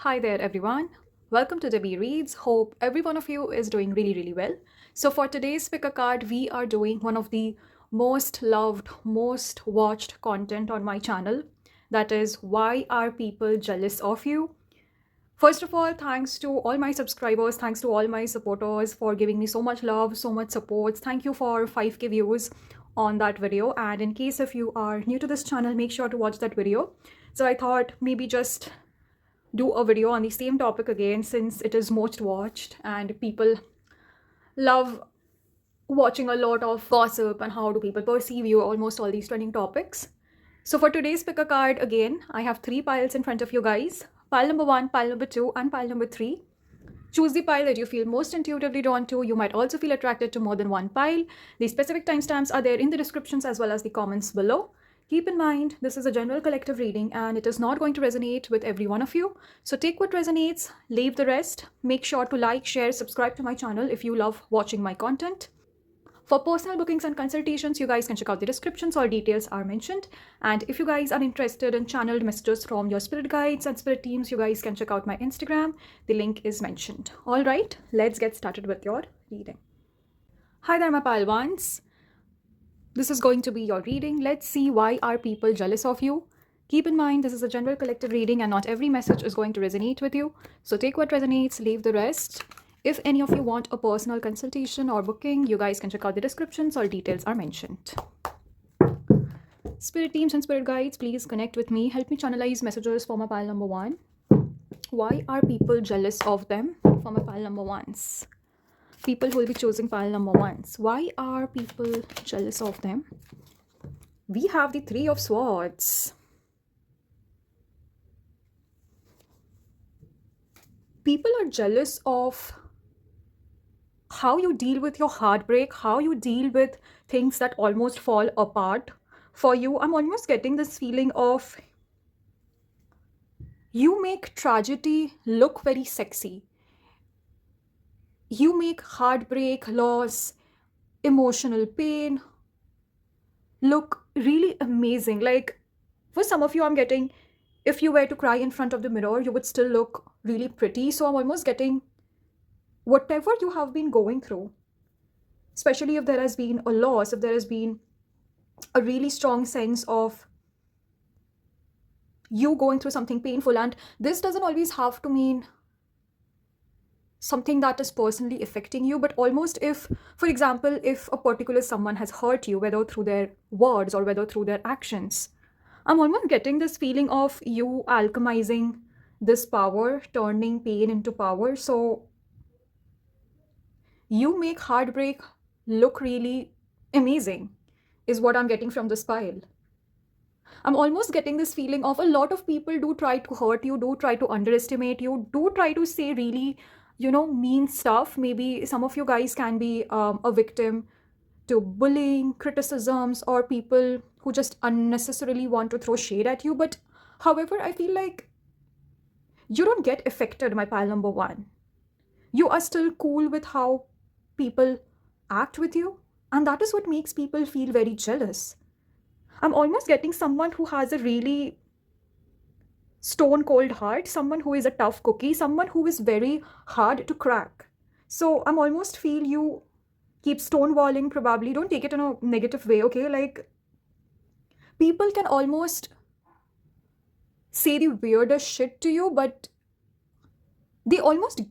Hi there, everyone. Welcome to Debbie Reads. Hope every one of you is doing really well. So, for today's pick a card, we are doing one of the most loved, most watched content on my channel. That is, why are people jealous of you? First of all, thanks to all my subscribers, thanks to all my supporters for giving me so much love, so much support. Thank you for 5K views on that video. And in case if you are new to this channel, make sure to watch that video. So, I thought maybe just do a video on the same topic again since it is most watched and people love watching a lot of gossip and how do people perceive you, almost all these trending topics. So for today's pick a card, again, I have 3 piles in front of you guys. Pile number 1, pile number 2 and pile number 3. Choose the pile that you feel most intuitively drawn to. You might also feel attracted to more than one pile. The specific timestamps are there in the descriptions as well as the comments below. Keep in mind, this is a general collective reading and it is not going to resonate with every one of you. So take what resonates, leave the rest. Make sure to like, share, subscribe to my channel if you love watching my content. For personal bookings and consultations, you guys can check out the descriptions. All details are mentioned. And if you guys are interested in channeled messages from your spirit guides and spirit teams, you guys can check out my Instagram. The link is mentioned. All right, let's get started with your reading. Hi there, my pile ones. This is going to be your reading. Let's see why are people jealous of you. Keep in mind, this is a general collective reading and not every message is going to resonate with you. So take what resonates, leave the rest. If any of you want a personal consultation or booking, you guys can check out the descriptions. All details are mentioned. Spirit teams and spirit guides, please connect with me. Help me channelize messages for my pile number 1. Why are people jealous of them? For my pile number 1s. People who will be choosing pile number 1s. Why are people jealous of them? We have the 3 of Swords. People are jealous of how you deal with your heartbreak, how you deal with things that almost fall apart for you. I'm almost getting this feeling of you make tragedy look very sexy. You make heartbreak, loss, emotional pain look really amazing. Like for some of you, I'm getting, if you were to cry in front of the mirror, you would still look really pretty. So I'm almost getting whatever you have been going through, especially if there has been a loss, if there has been a really strong sense of you going through something painful. And this doesn't always have to mean something that is personally affecting you, but almost if, for example, if a particular someone has hurt you, whether through their words or whether through their actions, I'm almost getting this feeling of you alchemizing this power, turning pain into power. So you make heartbreak look really amazing, is what I'm getting from this pile. I'm almost getting this feeling of a lot of people do try to hurt you, do try to underestimate you, do try to say really, mean stuff. Maybe some of you guys can be a victim to bullying, criticisms, or people who just unnecessarily want to throw shade at you. But however, I feel like you don't get affected, my pile number 1. You are still cool with how people act with you. And that is what makes people feel very jealous. I'm almost getting someone who has a really stone cold heart, someone who is a tough cookie, someone who is very hard to crack. So I'm almost feel you keep stonewalling, probably. Don't take it in a negative way, okay? Like, people can almost say the weirdest shit to you, but they almost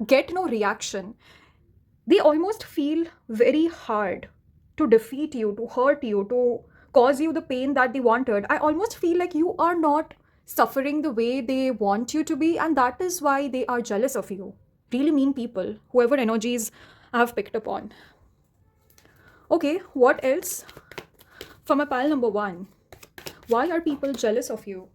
get no reaction. They almost feel very hard to defeat you, to hurt you, to cause you the pain that they wanted. I almost feel like you are not suffering the way they want you to be, and that is why they are jealous of you. Really mean people, whoever energies I have picked up on. Okay, what else? For my pile number 1, why are people jealous of you?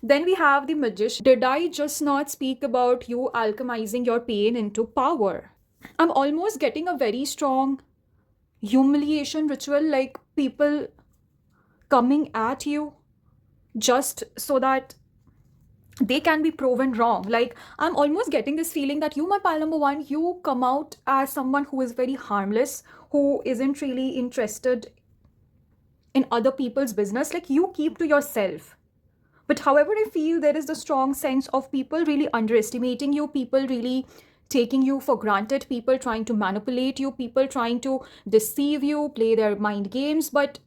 Then we have the Magician. Did I just not speak about you alchemizing your pain into power? I'm almost getting a very strong humiliation ritual, like people coming at you just so that they can be proven wrong. Like, I'm almost getting this feeling that you, my pile number 1, you come out as someone who is very harmless, who isn't really interested in other people's business. Like, you keep to yourself. But however, I feel there is the strong sense of people really underestimating you, people really taking you for granted, people trying to manipulate you, people trying to deceive you, play their mind games. But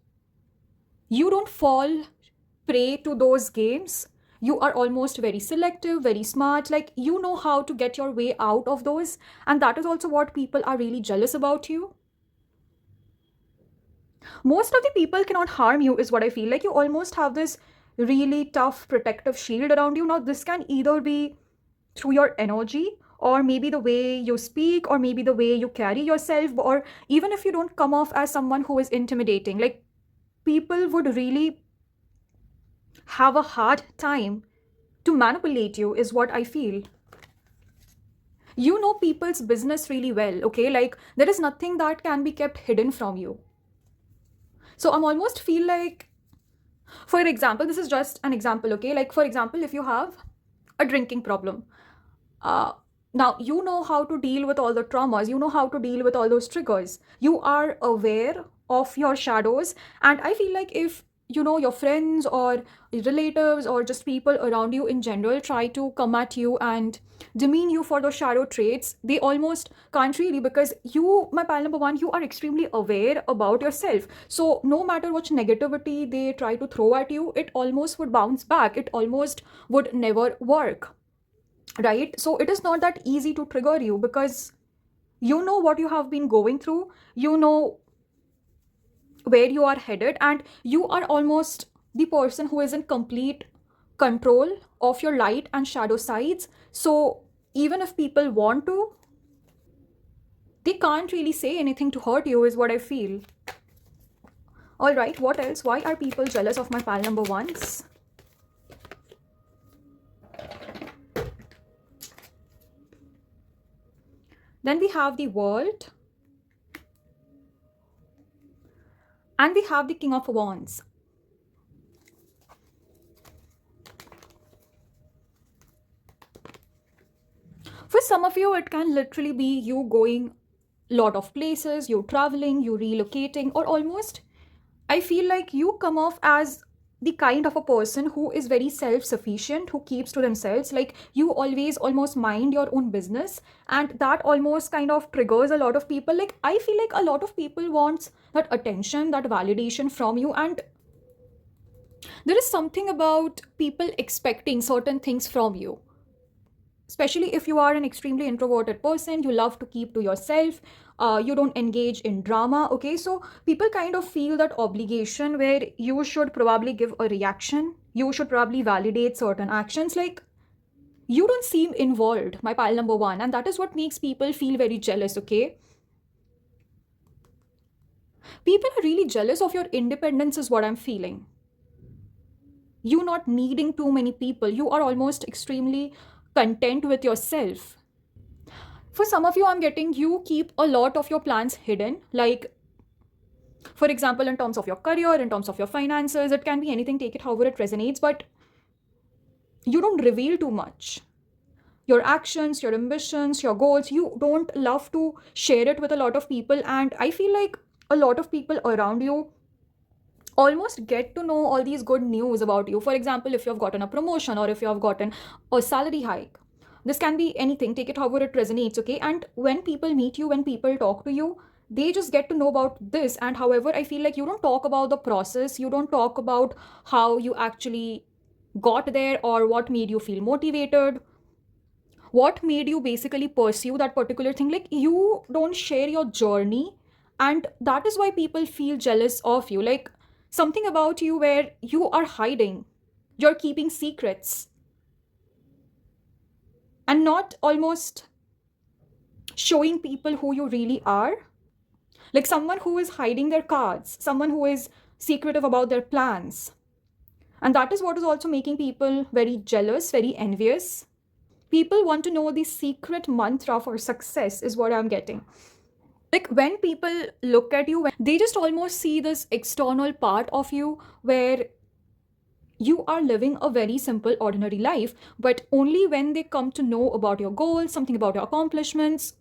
you don't fall prey to those games. You are almost very selective, very smart, like you know how to get your way out of those. And that is also what people are really jealous about you. Most of the people cannot harm you, is what I feel. Like you almost have this really tough protective shield around you. Now, this can either be through your energy, or maybe the way you speak, or maybe the way you carry yourself, or even if you don't come off as someone who is intimidating, like people would really have a hard time to manipulate you, is what I feel. You know people's business really well, okay? Like there is nothing that can be kept hidden from you. So I'm almost feel like, for example, this is just an example, okay? Like for example, if you have a drinking problem, uh, now you know how to deal with all the traumas, you know how to deal with all those triggers, you are aware of your shadows. And I feel like if your friends or relatives or just people around you in general try to come at you and demean you for those shadow traits, they almost can't really, because you, my pal number one, you are extremely aware about yourself. So no matter which negativity they try to throw at you, it almost would bounce back, it almost would never work, right? So it is not that easy to trigger you, because you know what you have been going through, you know where you are headed, and you are almost the person who is in complete control of your light and shadow sides. So even if people want to, they can't really say anything to hurt you, is what I feel. All right, what else? Why are people jealous of my pal number ones? Then we have the World, and we have the King of Wands. For some of you, it can literally be you going lot of places, you traveling, you relocating, or almost, I feel like you come off as the kind of a person who is very self-sufficient, who keeps to themselves. Like you always almost mind your own business, and that almost kind of triggers a lot of people. Like I feel like a lot of people wants that attention, that validation from you, and there is something about people expecting certain things from you, especially if you are an extremely introverted person, you love to keep to yourself, you don't engage in drama, okay? So people kind of feel that obligation where you should probably give a reaction, you should probably validate certain actions. Like you don't seem involved, my pile number one, and that is what makes people feel very jealous, okay? People are really jealous of your independence, is what I'm feeling. You not needing too many people, you are almost extremely content with yourself. For some of you, I'm getting you keep a lot of your plans hidden. Like, for example, in terms of your career, in terms of your finances, it can be anything, take it however it resonates, but you don't reveal too much. Your actions, your ambitions, your goals, you don't love to share it with a lot of people. And I feel like a lot of people around you almost get to know all these good news about you. For example, if you have gotten a promotion or if you have gotten a salary hike, this can be anything, take it however it resonates, okay? And when people meet you, when people talk to you, they just get to know about this. And however, I feel like you don't talk about the process, you don't talk about how you actually got there, or what made you feel motivated, what made you basically pursue that particular thing. Like you don't share your journey, and that is why people feel jealous of you. Like something about you where you are hiding, you're keeping secrets, and not almost showing people who you really are. Like someone who is hiding their cards, someone who is secretive about their plans. And that is what is also making people very jealous, very envious. People want to know the secret mantra for success, is what I'm getting. Like when people look at you, they just almost see this external part of you where you are living a very simple, ordinary life. But only when they come to know about your goals, something about your accomplishments,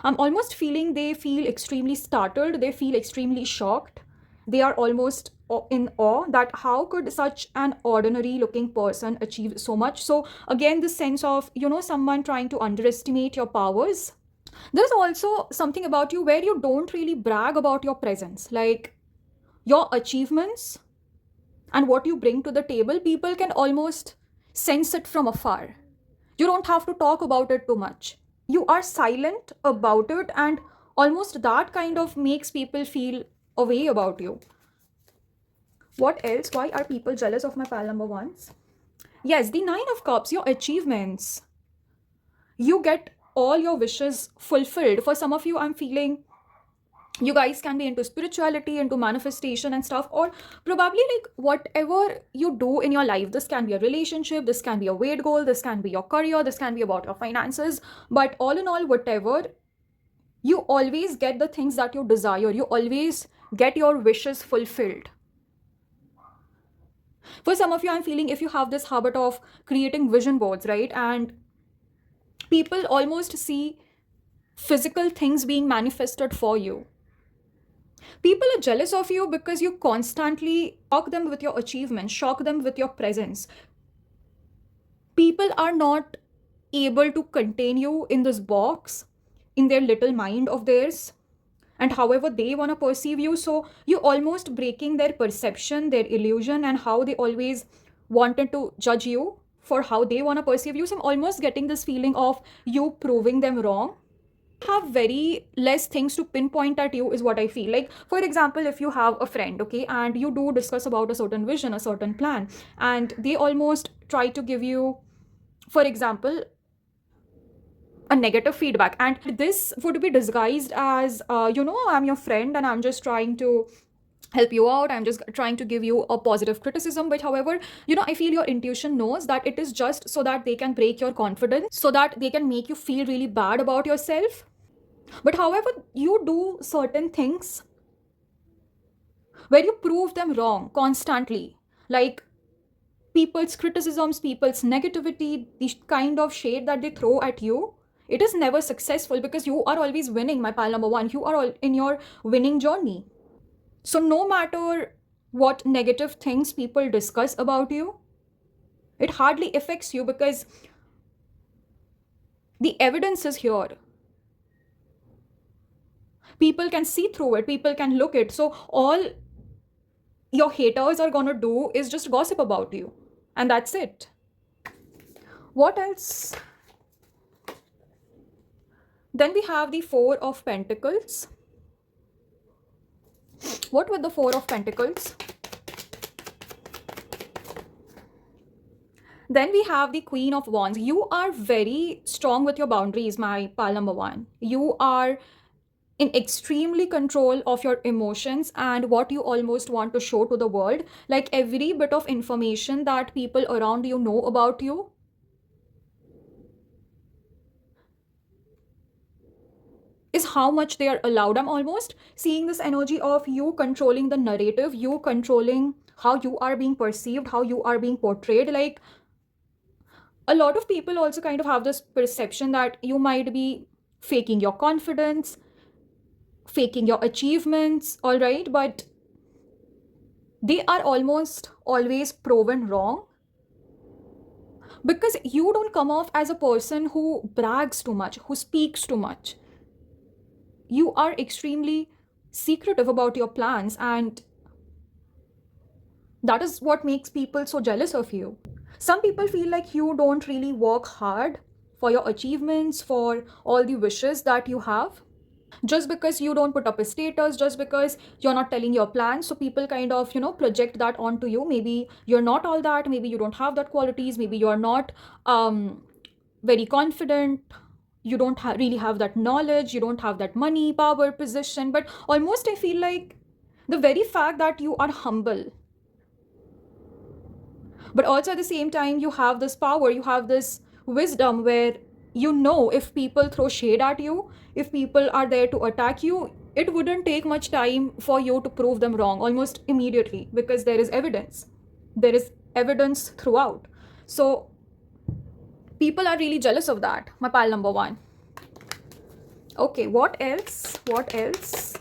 I'm almost feeling they feel extremely startled, they feel extremely shocked. They are almost in awe that how could such an ordinary looking person achieve so much. So again, this sense of, someone trying to underestimate your powers. There's also something about you where you don't really brag about your presence, like your achievements and what you bring to the table. People can almost sense it from afar. You don't have to talk about it too much. You are silent about it, and almost that kind of makes people feel a way about you. What else? Why are people jealous of my pal number ones? Yes, the Nine of Cups, your achievements. You get all your wishes fulfilled. For some of you, I'm feeling you guys can be into spirituality, into manifestation and stuff, or probably like whatever you do in your life. This can be a relationship, this can be a weight goal, this can be your career, this can be about your finances. But all in all, whatever, you always get the things that you desire. You always get your wishes fulfilled. For some of you, I'm feeling if you have this habit of creating vision boards, right? And people almost see physical things being manifested for you. People are jealous of you because you constantly shock them with your achievements, shock them with your presence. People are not able to contain you in this box, in their little mind of theirs, and however they want to perceive you. So you almost breaking their perception, their illusion, and how they always wanted to judge you for how they want to perceive you. So I'm almost getting this feeling of you proving them wrong. Have very less things to pinpoint at you is what I feel. Like, for example, if you have a friend, okay, and you do discuss about a certain vision, a certain plan, and they almost try to give you, for example, a negative feedback, and this would be disguised as I'm your friend and I'm just trying to help you out, I'm just trying to give you a positive criticism. But however, I feel your intuition knows that it is just so that they can break your confidence, so that they can make you feel really bad about yourself. But however, you do certain things where you prove them wrong constantly. Like people's criticisms, people's negativity, the kind of shade that they throw at you, it is never successful because you are always winning, my pal number one. You are all in your winning journey. So no matter what negative things people discuss about you, it hardly affects you because the evidence is here. People can see through it, people can look it. So all your haters are gonna do is just gossip about you, and that's it. What else? Then we have the Four of Pentacles. What with the Four of Pentacles? Then we have the Queen of Wands. You are very strong with your boundaries, my pal number one. You are in extremely control of your emotions and what you almost want to show to the world. Like every bit of information that people around you know about you is how much they are allowed. I'm almost seeing this energy of you controlling the narrative, you controlling how you are being perceived, how you are being portrayed. Like a lot of people also kind of have this perception that you might be faking your confidence, faking your achievements, all right, but they are almost always proven wrong because you don't come off as a person who brags too much, who speaks too much. You are extremely secretive about your plans, and that is what makes people so jealous of you. Some people feel like you don't really work hard for your achievements, for all the wishes that you have. Just because you don't put up a status, just because you're not telling your plans, so people kind of project that onto you. Maybe you're not all that, maybe you don't have that qualities, maybe you're not very confident, you don't really have that knowledge, you don't have that money, power, position. But almost I feel like the very fact that you are humble, but also at the same time you have this power, you have this wisdom where if people throw shade at you, if people are there to attack you, it wouldn't take much time for you to prove them wrong almost immediately because there is evidence. There is evidence throughout. So people are really jealous of that, my pal number one. Okay, what else? What else?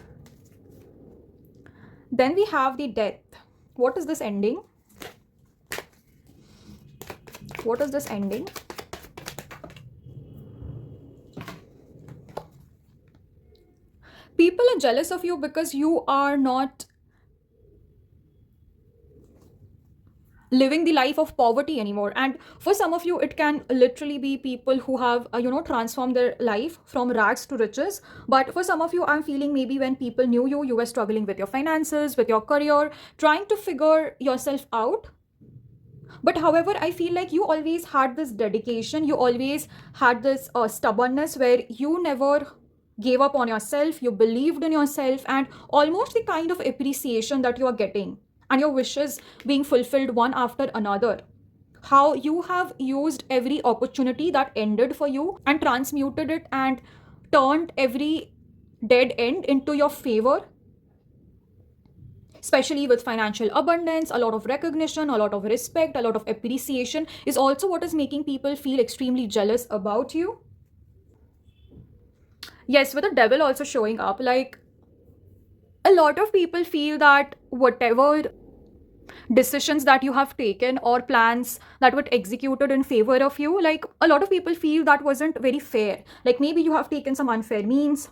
Then we have the Death. What is this ending? What is this ending? People are jealous of you because you are not living the life of poverty anymore. And for some of you, it can literally be people who have transformed their life from rags to riches. But for some of you, I'm feeling maybe when people knew you, you were struggling with your finances, with your career, trying to figure yourself out. But however, I feel like you always had this dedication, you always had this stubbornness where you never gave up on yourself, you believed in yourself, and almost the kind of appreciation that you are getting and your wishes being fulfilled one after another. How you have used every opportunity that ended for you and transmuted it and turned every dead end into your favor, especially with financial abundance. A lot of recognition, a lot of respect, a lot of appreciation is also what is making people feel extremely jealous about you. Yes, with the devil also showing up, like a lot of people feel that whatever decisions that you have taken or plans that were executed in favor of you, like a lot of people feel that wasn't very fair. Like maybe you have taken some unfair means,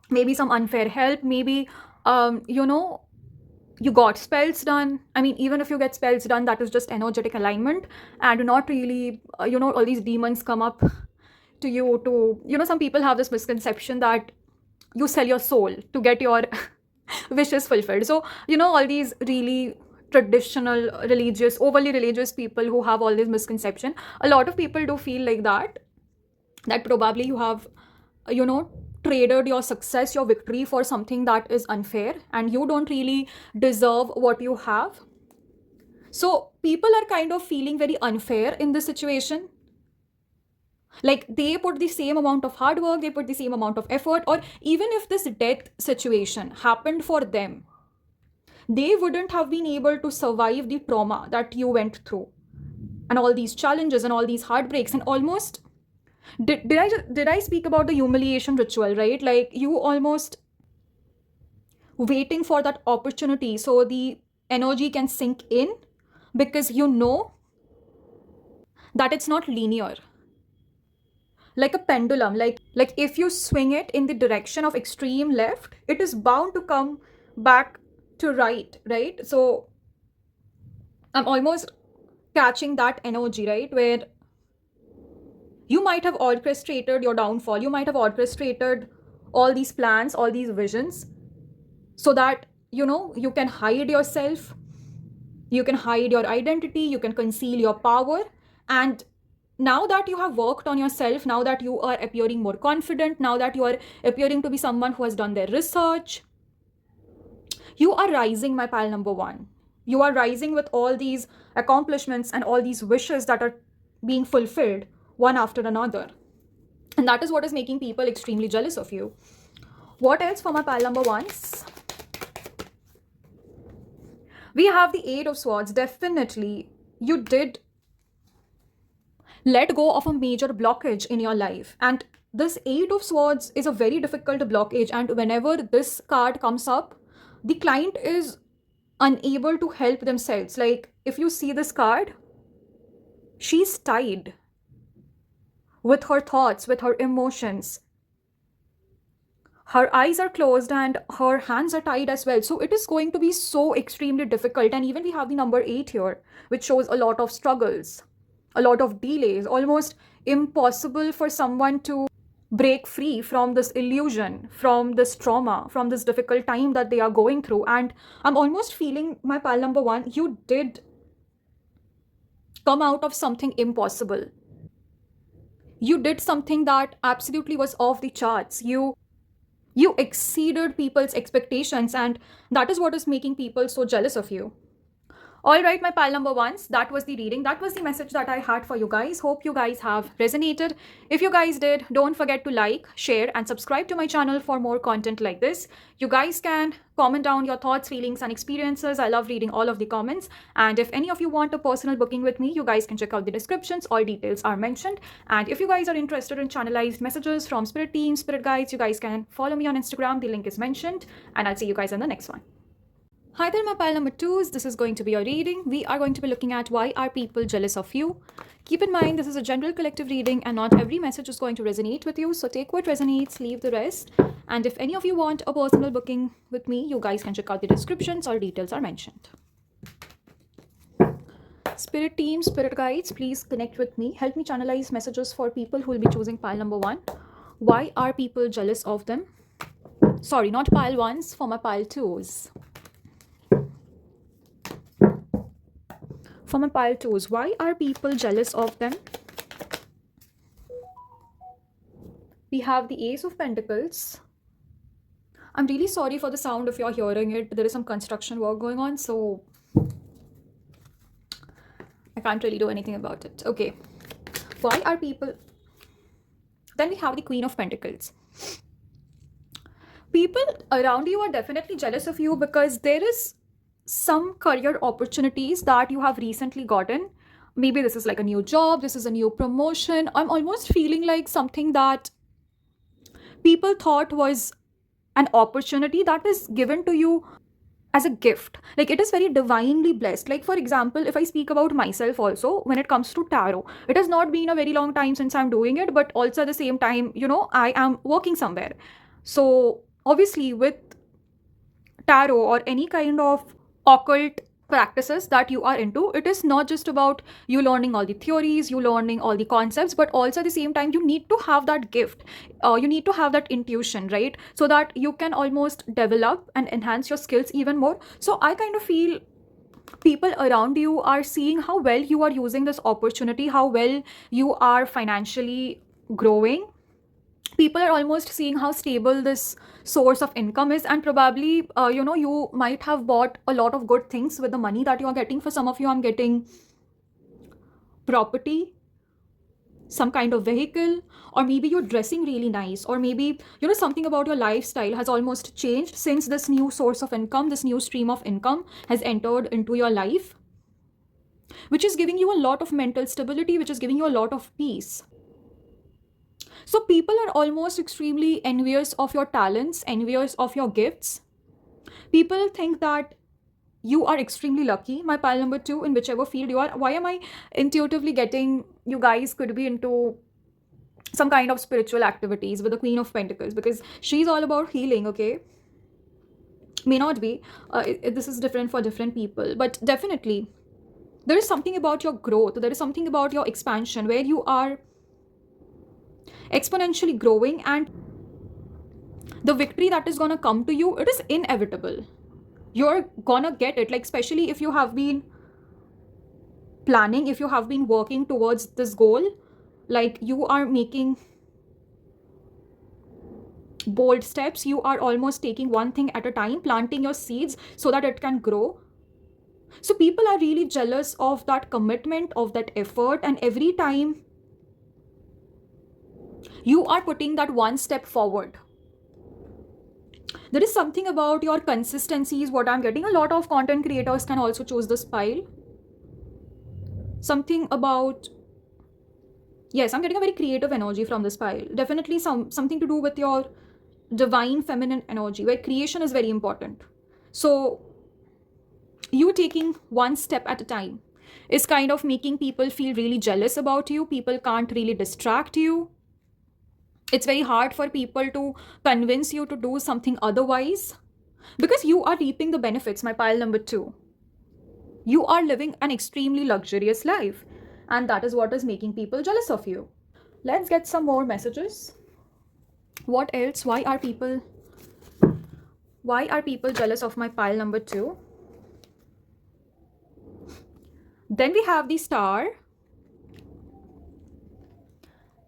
maybe some unfair help, maybe you got spells done. I mean, even if you get spells done, that is just energetic alignment and not really, all these demons come up to you to, some people have this misconception that you sell your soul to get your wishes fulfilled. So, all these really traditional religious, overly religious people who have all this misconception, a lot of people do feel like that probably you have, traded your success, your victory for something that is unfair and you don't really deserve what you have. So people are kind of feeling very unfair in this situation. Like they put the same amount of hard work, they put the same amount of effort, or even if this death situation happened for them, they wouldn't have been able to survive the trauma that you went through and all these challenges and all these heartbreaks and almost did I speak about the humiliation ritual, right? Like you almost waiting for that opportunity so the energy can sink in, because you know that it's not linear, like a pendulum. Like if you swing it in the direction of extreme left, it is bound to come back to right? So I'm almost catching that energy, right, where you might have orchestrated your downfall, you might have orchestrated all these plans, all these visions, so that you can hide yourself, you can hide your identity, you can conceal your power. And now that you have worked on yourself, now that you are appearing more confident, now that you are appearing to be someone who has done their research, you are rising, my pal number one. You are rising with all these accomplishments and all these wishes that are being fulfilled one after another. And that is what is making people extremely jealous of you. What else for my pal number ones? We have the Eight of Swords. Definitely, you did let go of a major blockage in your life. And this Eight of Swords is a very difficult blockage. And whenever this card comes up, the client is unable to help themselves. Like if you see this card, she's tied with her thoughts, with her emotions. Her eyes are closed and her hands are tied as well. So it is going to be so extremely difficult. And even we have the number 8 here, which shows a lot of struggles, a lot of delays, almost impossible for someone to break free from this illusion, from this trauma, from this difficult time that they are going through. And I'm almost feeling, my pal number one, you did come out of something impossible. You did something that absolutely was off the charts. You exceeded people's expectations, and that is what is making people so jealous of you. All right, my pal number ones, that was the reading. That was the message that I had for you guys. Hope you guys have resonated. If you guys did, don't forget to like, share, and subscribe to my channel for more content like this. You guys can comment down your thoughts, feelings, and experiences. I love reading all of the comments. And if any of you want a personal booking with me, you guys can check out the descriptions. All details are mentioned. And if you guys are interested in channelized messages from spirit teams, spirit guides, you guys can follow me on Instagram. The link is mentioned. And I'll see you guys in the next one. Hi there, my pile number twos. This is going to be your reading. We are going to be looking at why are people jealous of you. Keep in mind, this is a general collective reading and not every message is going to resonate with you. So take what resonates, leave the rest. And if any of you want a personal booking with me, you guys can check out the descriptions or details are mentioned. Spirit team, spirit guides, please connect with me. Help me channelize messages for people who will be choosing pile number one. Why are people jealous of them? Sorry, not pile ones, for my pile twos. For my pile twos, why are people jealous of them? We have the Ace of Pentacles. I'm really sorry for the sound if you're hearing it. There is some construction work going on, so I can't really do anything about it. Okay. Why are people... Then we have the Queen of Pentacles. People around you are definitely jealous of you because there is some career opportunities that you have recently gotten. Maybe this is like a new job, this is a new promotion. I'm almost feeling like something that people thought was an opportunity that is given to you as a gift. Like it is very divinely blessed. Like for example, if I speak about myself also, when it comes to tarot, it has not been a very long time since I'm doing it, but also at the same time, I am working somewhere. So obviously with tarot or any kind of occult practices that you are into, it is not just about you learning all the theories, you learning all the concepts, but also at the same time you need to have that gift. You need to have that intuition, right? So that you can almost develop and enhance your skills even more. So I kind of feel people around you are seeing how well you are using this opportunity, how well you are financially growing. People are almost seeing how stable this source of income is, and probably you might have bought a lot of good things with the money that you are getting. For some of you, I'm getting property, some kind of vehicle, or maybe you're dressing really nice, or maybe something about your lifestyle has almost changed since this new source of income, this new stream of income has entered into your life, which is giving you a lot of mental stability, which is giving you a lot of peace. So people are almost extremely envious of your talents, envious of your gifts. People think that you are extremely lucky. My pile number two, in whichever field you are. Why am I intuitively getting you guys could be into some kind of spiritual activities with the Queen of Pentacles? Because she's all about healing, okay? May not be. This is different for different people. But definitely, there is something about your growth. There is something about your expansion where you are exponentially growing, and the victory that is gonna come to you, it is inevitable. You're gonna get it. Like especially if you have been planning, if you have been working towards this goal, like you are making bold steps, you are almost taking one thing at a time, planting your seeds so that it can grow. So people are really jealous of that commitment, of that effort, and every time you are putting that one step forward, there is something about your consistency is what I'm getting. A lot of content creators can also choose this pile. Something about, yes, I'm getting a very creative energy from this pile. Definitely something to do with your divine feminine energy, where creation is very important. So you taking one step at a time is kind of making people feel really jealous about you. People can't really distract you. It's very hard for people to convince you to do something otherwise, because you are reaping the benefits. My pile number two, you are living an extremely luxurious life, and that is what is making people jealous of you. Let's get some more messages. What else? Why are people jealous of my pile number two? Then we have the Star,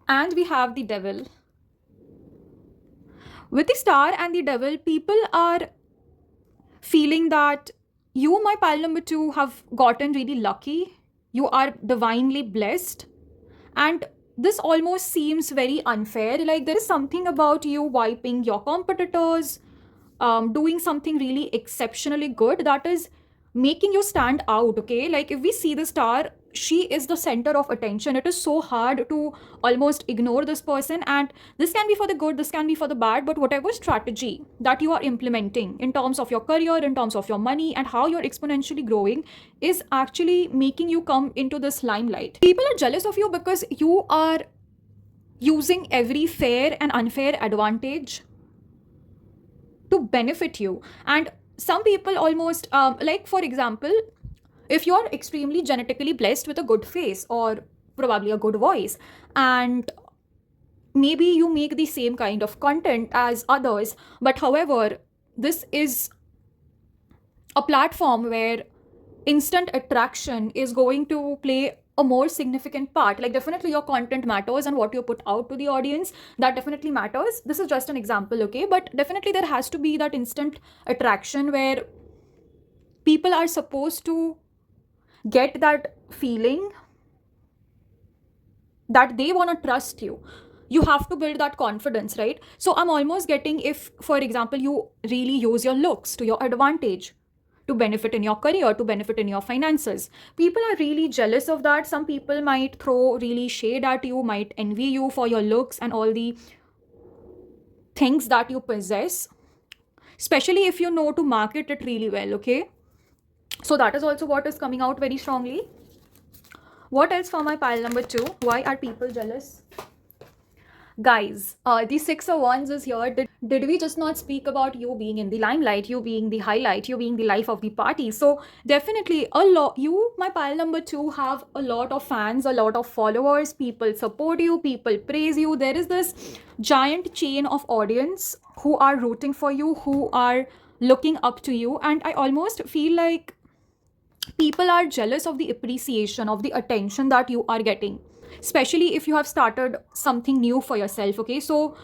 and we have the Devil. With the Star and the Devil, people are feeling that you, my pile number two, have gotten really lucky. You are divinely blessed, and this almost seems very unfair. Like there is something about you wiping your competitors, doing something really exceptionally good that is making you stand out, okay? Like if we see the Star, she is the center of attention. It is so hard to almost ignore this person, and this can be for the good, this can be for the bad, but whatever strategy that you are implementing in terms of your career, in terms of your money, and how you're exponentially growing is actually making you come into this limelight. People are jealous of you because you are using every fair and unfair advantage to benefit you. And some people almost like, for example, if you're extremely genetically blessed with a good face or probably a good voice, and maybe you make the same kind of content as others, but however, this is a platform where instant attraction is going to play a more significant part. Like, definitely your content matters and what you put out to the audience, that definitely matters. This is just an example, okay? But definitely there has to be that instant attraction where people are supposed to get that feeling that they want to trust you. You have to build that confidence, right? So I'm almost getting, if for example you really use your looks to your advantage to benefit in your career, to benefit in your finances, people are really jealous of that. Some people might throw really shade at you, might envy you for your looks and all the things that you possess, especially if you know to market it really well, okay? So that is also what is coming out very strongly. What else for my pile number 2? Why are people jealous? Guys, the 6 of Wands is here. Did we just not speak about you being in the limelight, you being the highlight, you being the life of the party? So definitely a lot, you, my pile number 2, have a lot of fans, a lot of followers. People support you, people praise you. There is this giant chain of audience who are rooting for you, who are looking up to you. And I almost feel like people are jealous of the appreciation, of the attention that you are getting, especially if you have started something new for yourself, okay? So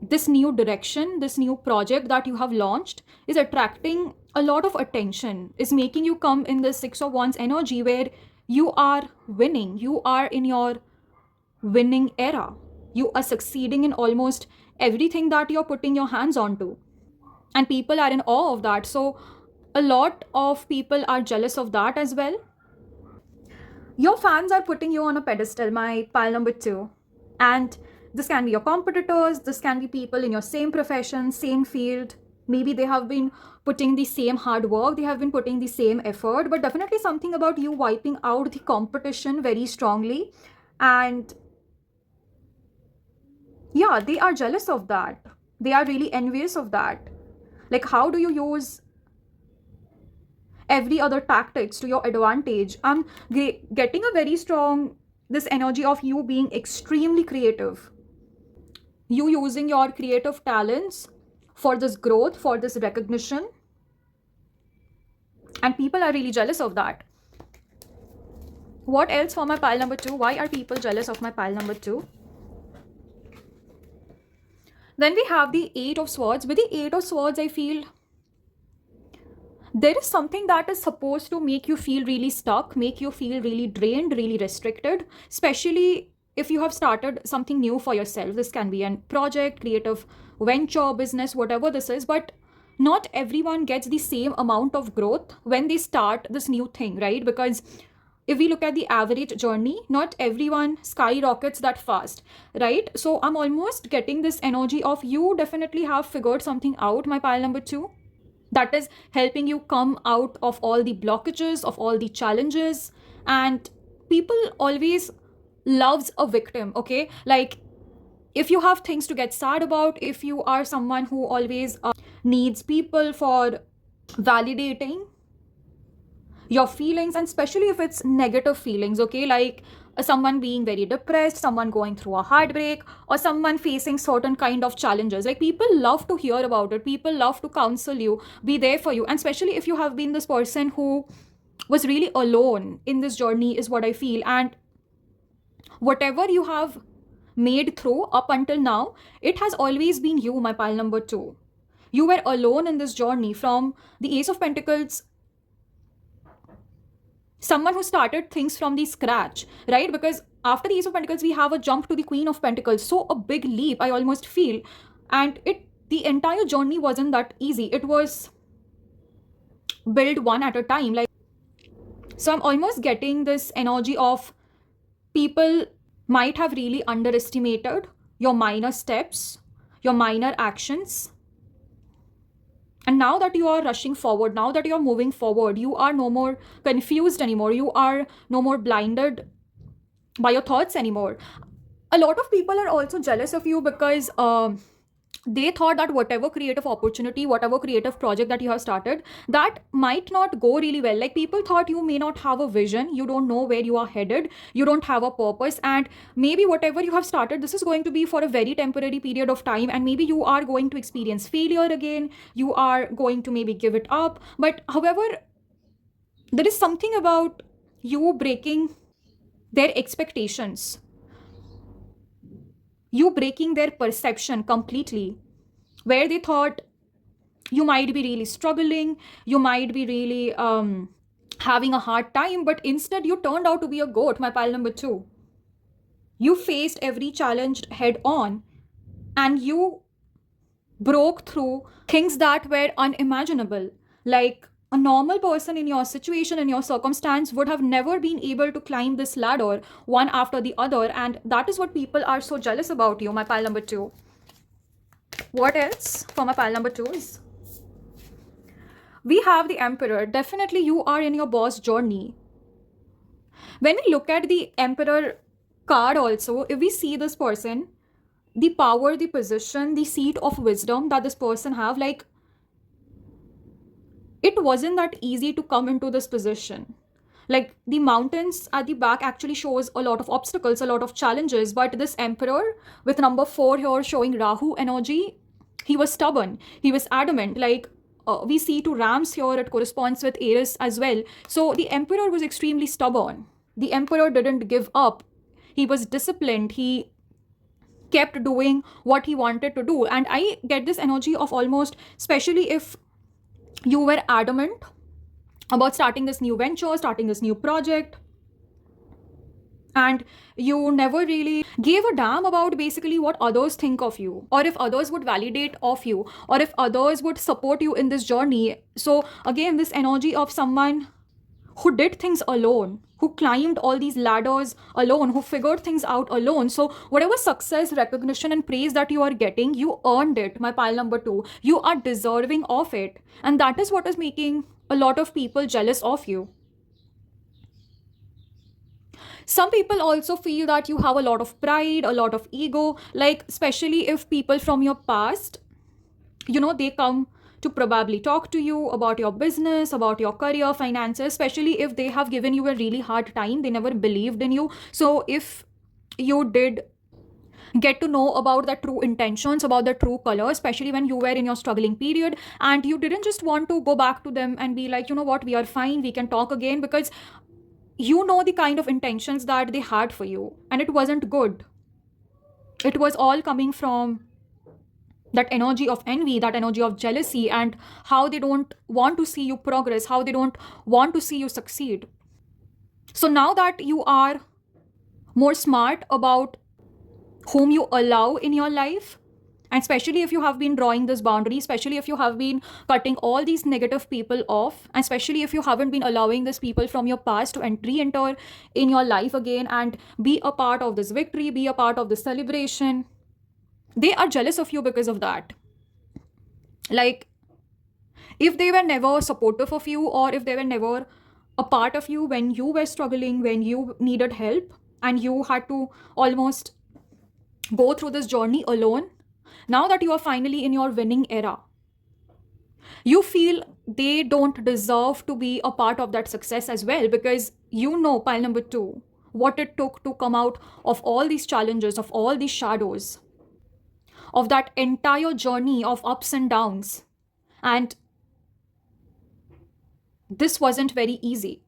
this new direction, this new project that you have launched is attracting a lot of attention, is making you come in the 6 of Wands energy where you are winning, you are in your winning era, you are succeeding in almost everything that you're putting your hands onto, and people are in awe of that. So a lot of people are jealous of that as well. Your fans are putting you on a pedestal, my pile number 2. And this can be your competitors, this can be people in your same profession, same field. Maybe they have been putting the same hard work, they have been putting the same effort, but definitely something about you wiping out the competition very strongly. And yeah, they are jealous of that. They are really envious of that. Like, how do you use every other tactics to your advantage? I'm getting a very strong this energy of you being extremely creative, you using your creative talents for this growth, for this recognition, and people are really jealous of that. What else for my pile number 2? Why are people jealous of my pile number 2? Then we have the 8 of Swords. With the 8 of Swords, I feel there is something that is supposed to make you feel really stuck, make you feel really drained, really restricted, especially if you have started something new for yourself. This can be a project, creative venture, business, whatever this is, but not everyone gets the same amount of growth when they start this new thing, right? Because if we look at the average journey, not everyone skyrockets that fast, right? So I'm almost getting this energy of you definitely have figured something out, my pile number 2, that is helping you come out of all the blockages, of all the challenges. And people always loves a victim, okay? Like, if you have things to get sad about, if you are someone who always needs people for validating your feelings, and especially if it's negative feelings, okay? Like someone being very depressed, someone going through a heartbreak, or someone facing certain kind of challenges, like people love to hear about it, people love to counsel you, be there for you. And especially if you have been this person who was really alone in this journey, is what I feel. And whatever you have made through up until now, it has always been you, my pile number 2. You were alone in this journey. From the Ace of Pentacles, someone who started things from the scratch, right? Because after the Ace of Pentacles, we have a jump to the Queen of Pentacles. So a big leap, I almost feel. And the entire journey wasn't that easy. It was built one at a time. Like, So I'm almost getting this energy of people might have really underestimated your minor steps, your minor actions. And now that you are rushing forward, now that you are moving forward, you are no more confused anymore. You are no more blinded by your thoughts anymore. A lot of people are also jealous of you because they thought that whatever creative opportunity, whatever creative project that you have started, that might not go really well. Like, people thought you may not have a vision, you don't know where you are headed, you don't have a purpose, and maybe whatever you have started, this is going to be for a very temporary period of time, and maybe you are going to experience failure again, you are going to maybe give it up. But however, there is something about you breaking their expectations, you breaking their perception completely, where they thought you might be really struggling, you might be really having a hard time, but instead you turned out to be a goat, my pile number two. You faced every challenge head on, and you broke through things that were unimaginable. Like, a normal person in your situation, in your circumstance, would have never been able to climb this ladder one after the other, and that is what people are so jealous about you, my pile number two. What else for my pile number two is, we have the Emperor. Definitely you are in your boss journey. When we look at the Emperor card also, if we see this person, the power, the position, the seat of wisdom that this person have, like, it wasn't that easy to come into this position. Like, the mountains at the back actually shows a lot of obstacles, a lot of challenges, but this Emperor with number 4 here showing Rahu energy, he was stubborn, he was adamant. Like, we see two rams here, it corresponds with Aries as well. So the Emperor was extremely stubborn. The Emperor didn't give up, he was disciplined, he kept doing what he wanted to do. And I get this energy of almost, especially if you were adamant about starting this new venture, starting this new project, and you never really gave a damn about basically what others think of you, or if others would validate of you, or if others would support you in this journey. So again, this energy of someone who did things alone, who climbed all these ladders alone, who figured things out alone. So whatever success, recognition, and praise that you are getting, you earned it, my pile number two. You are deserving of it. And that is what is making a lot of people jealous of you. Some people also feel that you have a lot of pride, a lot of ego, like, especially if people from your past, they come to probably talk to you about your business, about your career, finances, especially if they have given you a really hard time, they never believed in you. So if you did get to know about the true intentions, about the true color, especially when you were in your struggling period, and you didn't just want to go back to them and be like, you know what, we are fine, we can talk again, because you know the kind of intentions that they had for you, and it wasn't good. It was all coming from that energy of envy, that energy of jealousy, and how they don't want to see you progress, how they don't want to see you succeed. So now that you are more smart about whom you allow in your life, and especially if you have been drawing this boundary, especially if you have been cutting all these negative people off, and especially if you haven't been allowing these people from your past to enter in your life again and be a part of this victory, be a part of this celebration, they are jealous of you because of that. Like, if they were never supportive of you, or if they were never a part of you when you were struggling, when you needed help, and you had to almost go through this journey alone, now that you are finally in your winning era, you feel they don't deserve to be a part of that success as well, because pile number two, what it took to come out of all these challenges, of all these shadows, of that entire journey of ups and downs. And this wasn't very easy.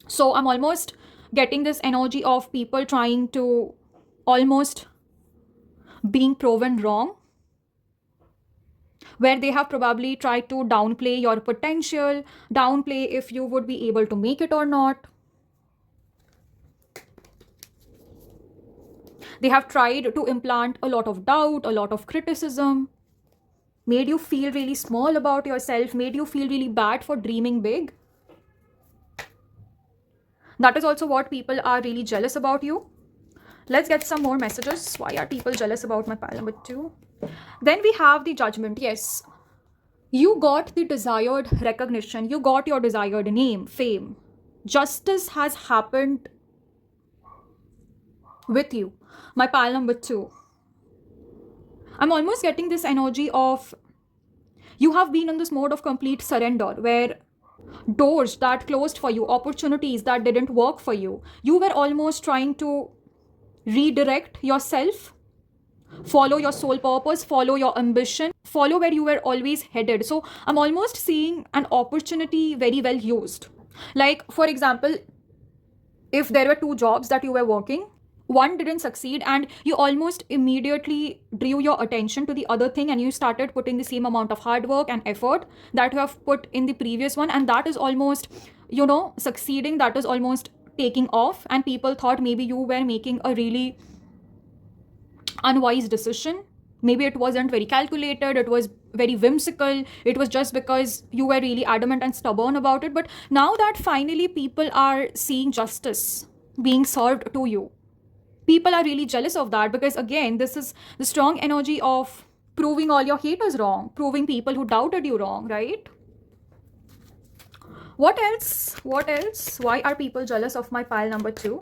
So I'm almost getting this energy of people trying to almost being proven wrong, where they have probably tried to downplay your potential, downplay if you would be able to make it or not. They have tried to implant a lot of doubt, a lot of criticism, made you feel really small about yourself, made you feel really bad for dreaming big. That is also what people are really jealous about you. Let's get some more messages. Why are people jealous about my pile number 2? Then we have the Judgment. Yes, you got the desired recognition. You got your desired name, fame. Justice has happened with you. My pile number 2. I'm almost getting this energy of you have been in this mode of complete surrender where doors that closed for you, opportunities that didn't work for you, you were almost trying to redirect yourself, follow your soul purpose, follow your ambition, follow where you were always headed. So I'm almost seeing an opportunity very well used. Like, for example, if there were 2 jobs that you were working, one didn't succeed and you almost immediately drew your attention to the other thing and you started putting the same amount of hard work and effort that you have put in the previous one, and that is almost, succeeding, that is almost taking off, and people thought maybe you were making a really unwise decision. Maybe it wasn't very calculated, it was very whimsical, it was just because you were really adamant and stubborn about it. But now that finally people are seeing justice being served to you, people are really jealous of that, because again, this is the strong energy of proving all your haters wrong, proving people who doubted you wrong, right? What else? Why are people jealous of my pile number 2?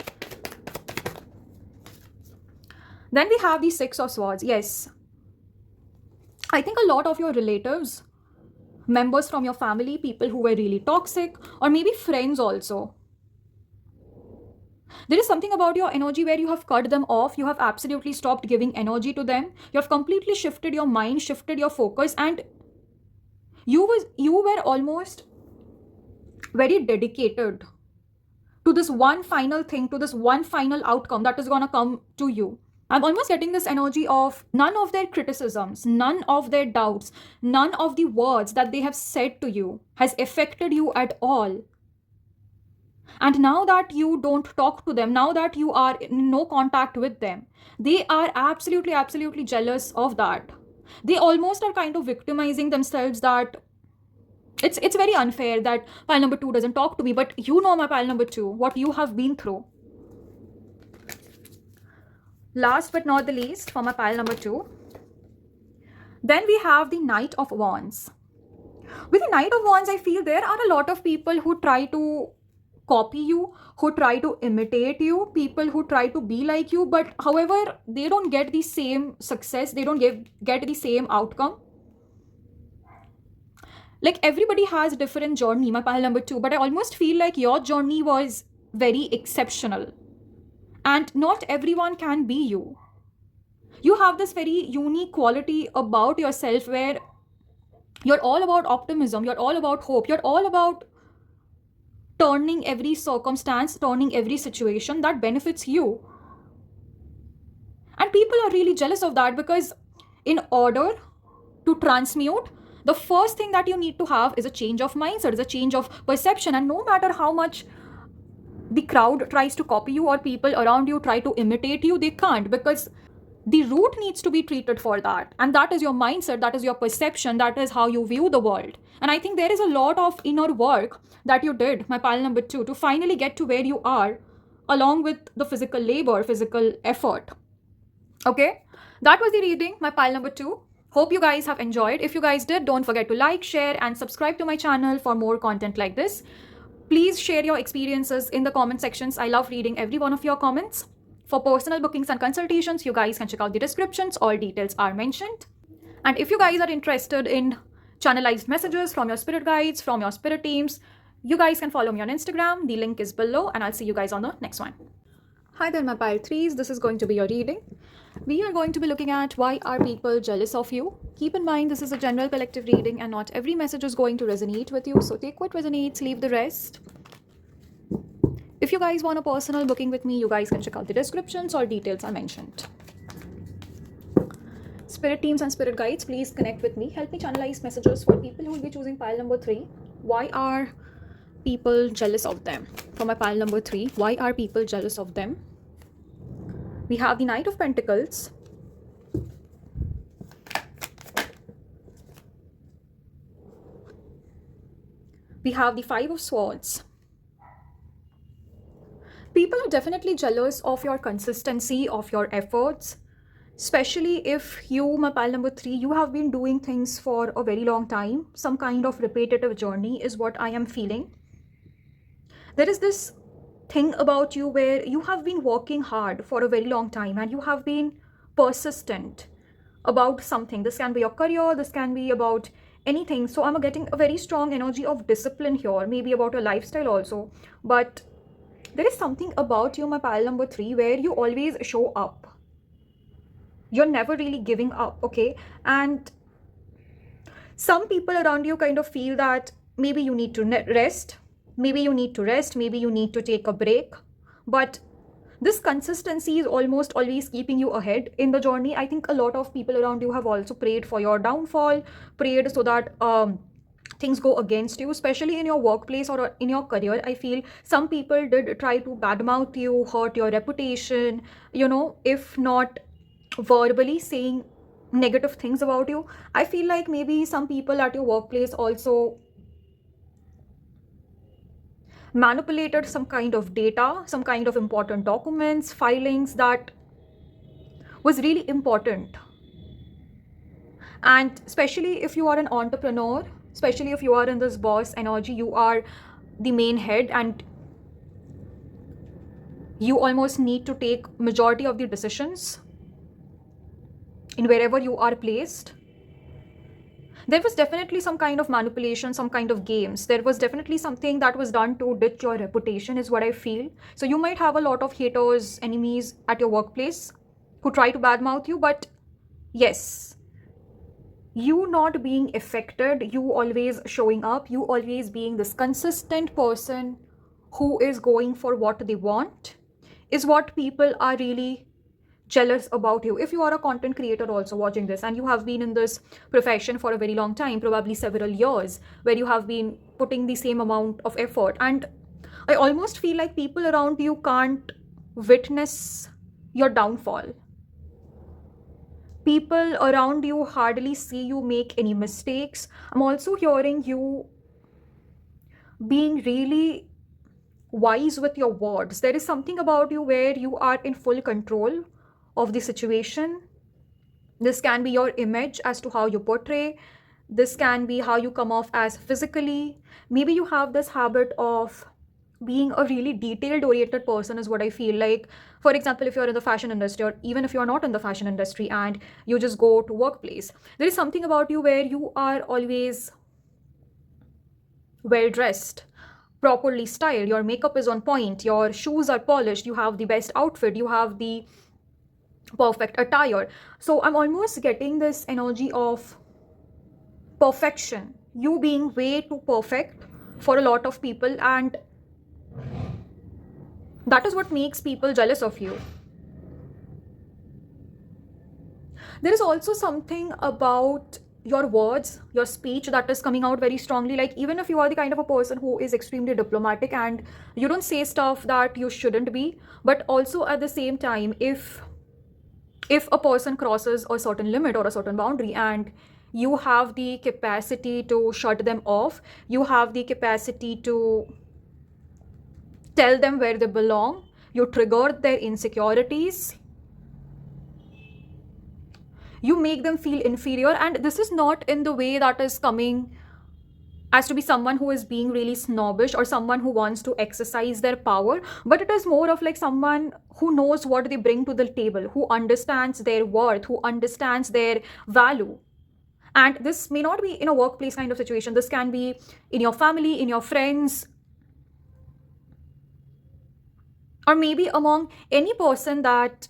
Then we have the 6 of Swords. Yes, I think a lot of your relatives, members from your family, people who were really toxic, or maybe friends also, there is something about your energy where you have cut them off. You have absolutely stopped giving energy to them. You have completely shifted your mind, shifted your focus, and you were almost very dedicated to this one final thing, to this one final outcome that is going to come to you. I'm almost getting this energy of none of their criticisms, none of their doubts, none of the words that they have said to you has affected you at all. And now that you don't talk to them, now that you are in no contact with them, they are absolutely jealous of that. They almost are kind of victimizing themselves that it's very unfair that pile number 2 doesn't talk to me. But my pile number 2, what you have been through. Last but not the least, for my pile number 2, then we have the Knight of Wands. With the Knight of Wands, I feel there are a lot of people who try to copy you, who try to imitate you, people who try to be like you, but however, they don't get the same success, they don't get the same outcome. Like, everybody has a different journey, my pile number 2, but I almost feel like your journey was very exceptional. And not everyone can be you. You have this very unique quality about yourself where you're all about optimism, you're all about hope, you're all about turning every circumstance, turning every situation that benefits you. And people are really jealous of that, because in order to transmute, the first thing that you need to have is a change of mindset, is a change of perception. And no matter how much the crowd tries to copy you or people around you try to imitate you, they can't, because the root needs to be treated for that. And that is your mindset, that is your perception, that is how you view the world. And I think there is a lot of inner work that you did, my pile number 2, to finally get to where you are, along with the physical labor, physical effort. Okay, that was the reading, my pile number 2. Hope you guys have enjoyed. If you guys did, don't forget to like, share, and subscribe to my channel for more content like this. Please share your experiences in the comment sections. I love reading every one of your comments. For personal bookings and consultations, you guys can check out the descriptions. All details are mentioned. And if you guys are interested in channelized messages from your spirit guides, from your spirit teams, you guys can follow me on Instagram. The link is below, and I'll see you guys on the next one. Hi there, my pile 3s. This is going to be your reading. We are going to be looking at why are people jealous of you. Keep in mind, this is a general collective reading and not every message is going to resonate with you. So take what resonates, leave the rest. If you guys want a personal booking with me, you guys can check out the descriptions. All details are mentioned. Spirit teams and spirit guides, please connect with me. Help me channelize messages for people who will be choosing pile number 3. Why are people jealous of them? For my pile number 3, why are people jealous of them? We have the Knight of Pentacles. We have the 5 of Swords. People are definitely jealous of your consistency, of your efforts, especially if you, my pile number 3, you have been doing things for a very long time. Some kind of repetitive journey is what I am feeling. There is this thing about you where you have been working hard for a very long time and you have been persistent about something. This can be your career, this can be about anything. So I'm getting a very strong energy of discipline here, maybe about your lifestyle also. But there is something about you, my pile number 3, where you always show up. You're never really giving up, okay? And some people around you kind of feel that maybe you need to rest, maybe you need to rest, maybe you need to take a break. But this consistency is almost always keeping you ahead in the journey. I think a lot of people around you have also prayed for your downfall, prayed so that things go against you, especially in your workplace or in your career. I feel some people did try to badmouth you, hurt your reputation, if not verbally saying negative things about you. I feel like maybe some people at your workplace also manipulated some kind of data, some kind of important documents, filings that was really important. And especially if you are an entrepreneur, especially if you are in this boss energy, you are the main head and you almost need to take majority of the decisions in wherever you are placed. There was definitely some kind of manipulation, some kind of games. There was definitely something that was done to ditch your reputation, is what I feel. So you might have a lot of haters, enemies at your workplace who try to badmouth you, but yes, you not being affected, you always showing up, you always being this consistent person who is going for what they want, is what people are really jealous about you. If you are a content creator also watching this and you have been in this profession for a very long time, probably several years, where you have been putting the same amount of effort, and I almost feel like people around you can't witness your downfall. People around you hardly see you make any mistakes. I'm also hearing you being really wise with your words. There is something about you where you are in full control of the situation. This can be your image as to how you portray. This can be how you come off as physically. Maybe you have this habit of being a really detailed oriented person, is what I feel like. For example, if you're in the fashion industry, or even if you're not in the fashion industry and you just go to workplace, there is something about you where you are always well dressed, properly styled, your makeup is on point, your shoes are polished, you have the best outfit, you have the perfect attire. So I'm almost getting this energy of perfection, you being way too perfect for a lot of people, and that is what makes people jealous of you. There is also something about your words, your speech that is coming out very strongly. Like, even if you are the kind of a person who is extremely diplomatic and you don't say stuff that you shouldn't be, but also at the same time, if a person crosses a certain limit or a certain boundary and you have the capacity to shut them off, you have the capacity to tell them where they belong, you trigger their insecurities, you make them feel inferior. And this is not in the way that is coming as to be someone who is being really snobbish or someone who wants to exercise their power, but it is more of like someone who knows what they bring to the table, who understands their worth, who understands their value. And this may not be in a workplace kind of situation, this can be in your family, in your friends, or maybe among any person that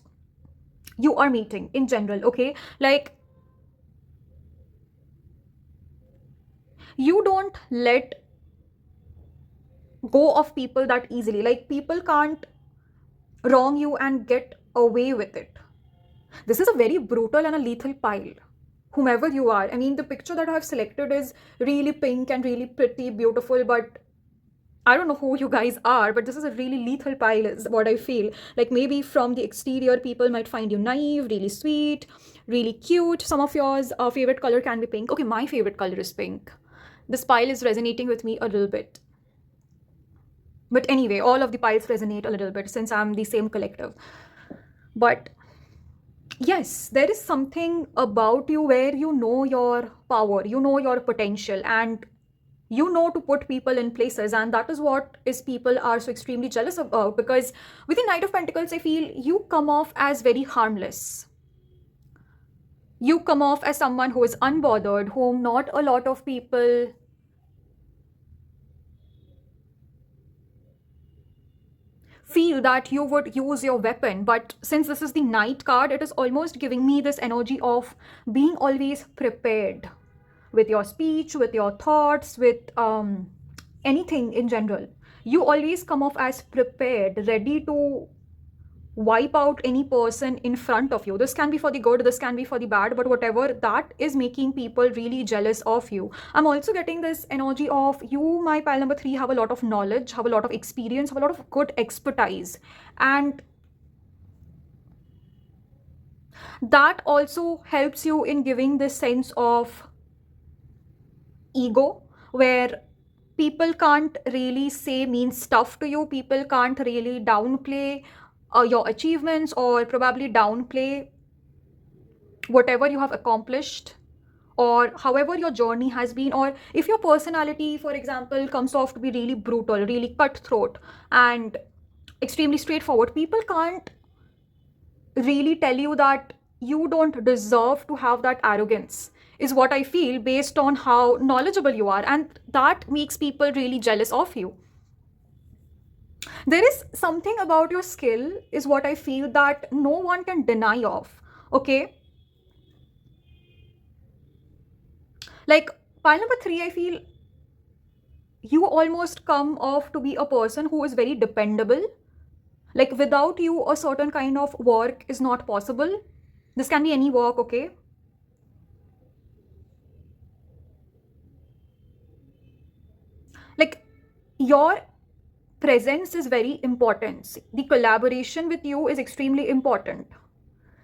you are meeting in general, okay? Like, you don't let go of people that easily. Like, people can't wrong you and get away with it. This is a very brutal and a lethal pile, whomever you are. I mean, the picture that I have selected is really pink and really pretty, beautiful, but I don't know who you guys are, but this is a really lethal pile, is what I feel. Like, maybe from the exterior, people might find you naive, really sweet, really cute. Some of yours favorite color can be pink. Okay, my favorite color is pink. This pile is resonating with me a little bit. But anyway, all of the piles resonate a little bit since I'm the same collective. But yes, there is something about you where you know your power, you know your potential, and you know to put people in places. And that is what is people are so extremely jealous about, because with the Knight of Pentacles, I feel you come off as very harmless. You come off as someone who is unbothered, whom not a lot of people feel that you would use your weapon. But since this is the Knight card, it is almost giving me this energy of being always prepared with your speech, with your thoughts, with anything in general. You always come off as prepared, ready to wipe out any person in front of you. This can be for the good, this can be for the bad, but whatever, that is making people really jealous of you. I'm also getting this energy of you, my pile number 3, have a lot of knowledge, have a lot of experience, have a lot of good expertise, and that also helps you in giving this sense of ego, where people can't really say mean stuff to you, people can't really downplay your achievements, or probably downplay whatever you have accomplished, or however your journey has been. Or if your personality, for example, comes off to be really brutal, really cutthroat, and extremely straightforward, people can't really tell you that you don't deserve to have that arrogance, is what I feel, based on how knowledgeable you are, and that makes people really jealous of you. There is something about your skill, is what I feel, that no one can deny of. Okay, like pile number 3, I feel you almost come off to be a person who is very dependable. Like without you, a certain kind of work is not possible. This can be any work, okay? Like your presence is very important. The collaboration with you is extremely important.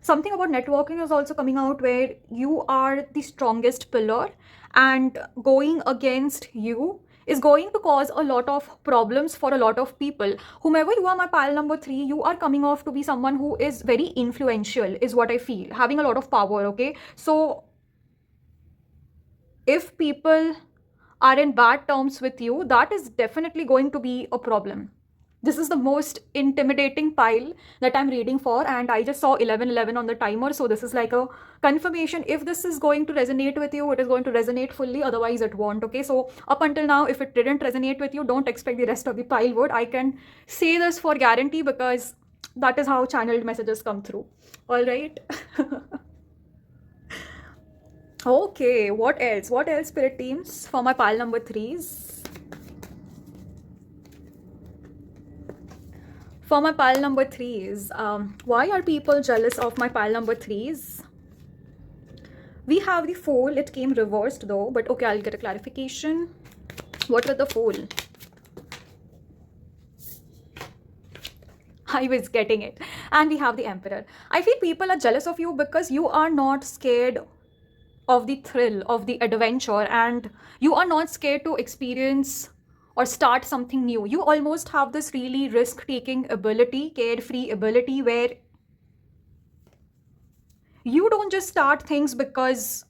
Something about networking is also coming out, where you are the strongest pillar, and going against you is going to cause a lot of problems for a lot of people. Whomever you are, my pile number 3, you are coming off to be someone who is very influential, is what I feel, having a lot of power. Okay, so if people are in bad terms with you, that is definitely going to be a problem. This is the most intimidating pile that I'm reading for, and I just saw 1111 on the timer, so this is like a confirmation. If this is going to resonate with you, it is going to resonate fully, otherwise it won't. Okay, so up until now, if it didn't resonate with you, don't expect the rest of the pile would. I can say this for guarantee, because that is how channeled messages come through. All right. Okay, what else? What else, spirit teams, for my pile number 3s? For my pile number 3s, why are people jealous of my pile number 3s? We have the Fool. It came reversed though, but okay, I'll get a clarification. What with the Fool? I was getting it. And we have the Emperor. I feel people are jealous of you because you are not scared of the thrill, of the adventure, and you are not scared to experience or start something new. You almost have this really risk-taking ability, carefree ability, where you don't just start things because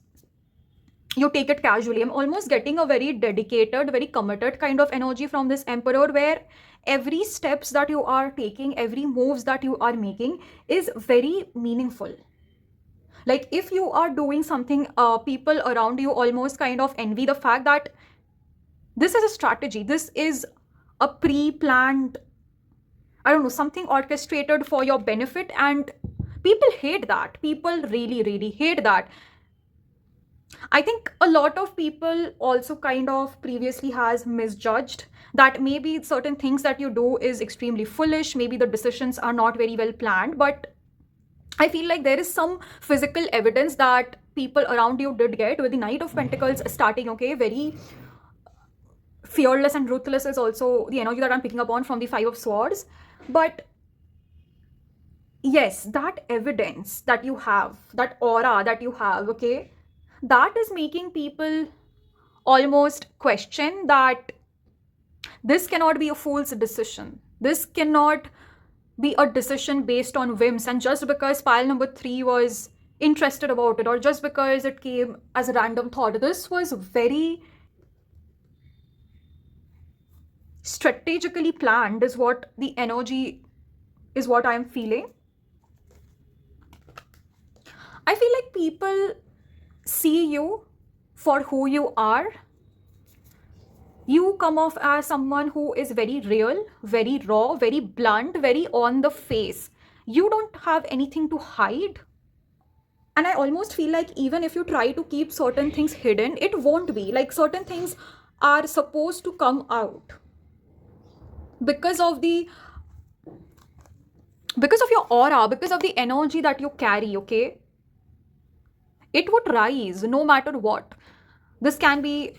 you take it casually. I'm almost getting a very dedicated, very committed kind of energy from this Emperor, where every steps that you are taking, every moves that you are making is very meaningful. Like if you are doing something, people around you almost kind of envy the fact that this is a strategy, this is a pre-planned, I don't know, something orchestrated for your benefit, and people hate that. People really, really hate that. I think a lot of people also kind of previously has misjudged that maybe certain things that you do is extremely foolish, maybe the decisions are not very well planned, but I feel like there is some physical evidence that people around you did get with the Knight of Pentacles starting. Okay, very fearless and ruthless is also the energy that I'm picking up on from the Five of Swords. But yes, that evidence that you have, that aura that you have, okay, that is making people almost question that This cannot be a fool's decision. This cannot be a decision based on whims, and just because pile number 3 was interested about it, or just because it came as a random thought. This was very strategically planned, is what the energy is, what I'm feeling. I feel like people see you for who you are. You come off as someone who is very real, very raw, very blunt, very on the face. You don't have anything to hide. And I almost feel like even if you try to keep certain things hidden, it won't be. Like, certain things are supposed to come out because of your aura, because of the energy that you carry, okay? It would rise no matter what. This can be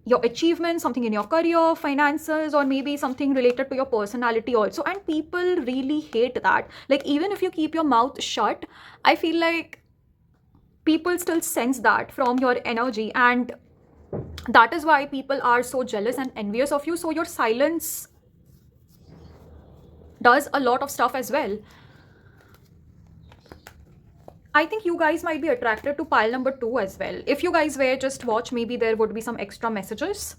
your achievement, something in your career, finances, or maybe something related to your personality also. And people really hate that. Like, even if you keep your mouth shut, I feel like people still sense that from your energy, and that is why people are so jealous and envious of you. So your silence does a lot of stuff as well. I think you guys might be attracted to pile number 2 as well. If you guys were just watch, maybe there would be some extra messages.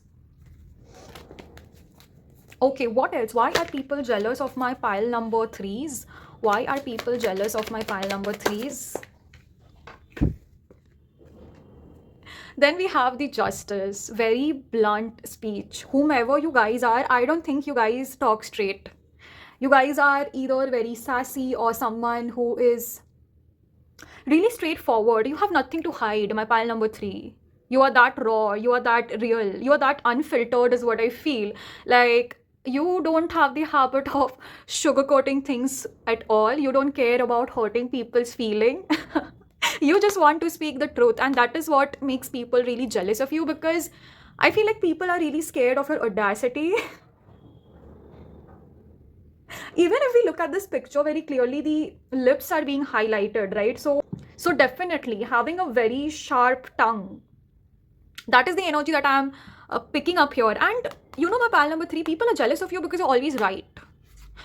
Okay, what else? Why are people jealous of my pile number 3s? Why are people jealous of my pile number 3s? Then we have the justice. Very blunt speech. Whomever you guys are, I don't think you guys talk straight. You guys are either very sassy or someone who is really straightforward. You have nothing to hide, my pile number 3. You are that raw, you are that real, you are that unfiltered, is what I feel. Like, you don't have the habit of sugarcoating things at all. You don't care about hurting people's feeling. You just want to speak the truth, and that is what makes people really jealous of you, because I feel like people are really scared of your audacity. Even if we look at this picture very clearly, the lips are being highlighted, right? So definitely having a very sharp tongue, that is the energy that I'm picking up here. And you know, my pal number 3, people are jealous of you because you're always right.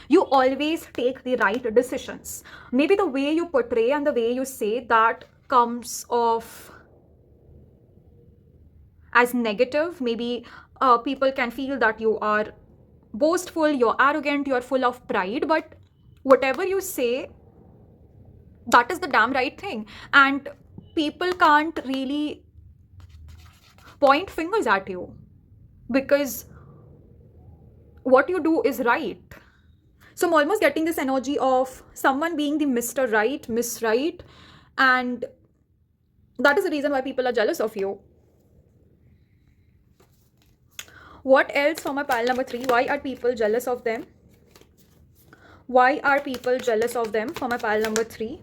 You always take the right decisions. Maybe the way you portray and the way you say that comes off as negative. Maybe people can feel that you are boastful, you're arrogant, you're full of pride, but whatever you say, that is the damn right thing. And people can't really point fingers at you because what you do is right. So I'm almost getting this energy of someone being the Mr. Right, Miss Right, and that is the reason why people are jealous of you. What else for my pile number 3? Why are people jealous of them? Why are people jealous of them for my pile number 3?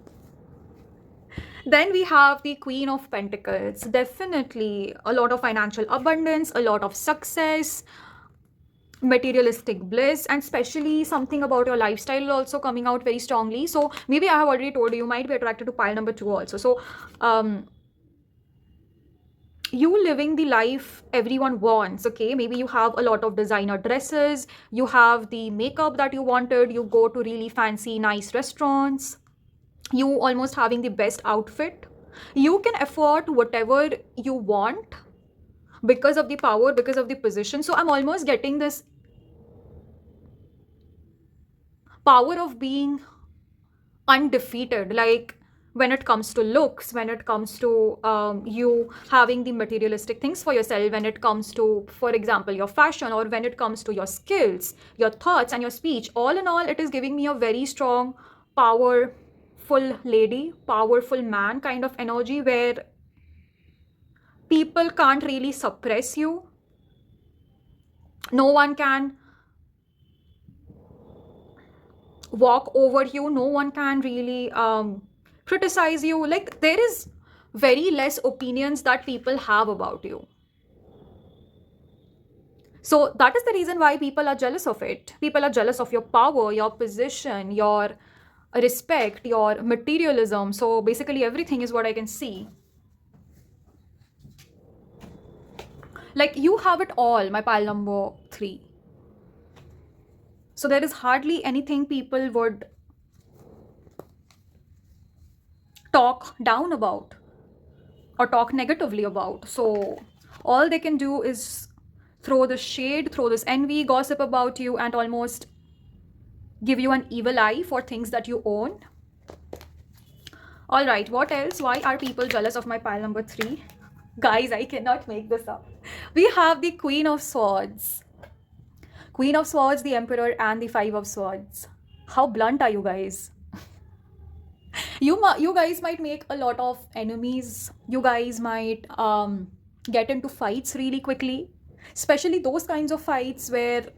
Then we have the Queen of Pentacles. Definitely a lot of financial abundance, a lot of success, materialistic bliss, and especially something about your lifestyle also coming out very strongly. So maybe I have already told you, you might be attracted to pile number 2 also. So you living the life everyone wants, okay? Maybe you have a lot of designer dresses, you have the makeup that you wanted, you go to really fancy nice restaurants, you almost having the best outfit. You can afford whatever you want because of the power, because of the position. So I'm almost getting this power of being undefeated, like when it comes to looks, when it comes to you having the materialistic things for yourself, when it comes to, for example, your fashion, or when it comes to your skills, your thoughts, and your speech. All in all, it is giving me a very strong, powerful lady, powerful man kind of energy, where people can't really suppress you. No one can walk over you. No one can really criticize you. Like, there is very less opinions that people have about you. So that is the reason why people are jealous of it. People are jealous of your power, your position, your respect, your materialism. So basically everything is what I can see. Like, you have it all, my pile number 3. So there is hardly anything people would talk down about or talk negatively about. So all they can do is throw this shade, throw this envy, gossip about you, and almost give you an evil eye for things that you own. All right, what else? Why are people jealous of my pile number 3? Guys, I cannot make this up. We have the Queen of Swords. Queen of Swords, the Emperor, and the Five of Swords. How blunt are you guys? You guys might make a lot of enemies. You guys might get into fights really quickly, especially those kinds of fights where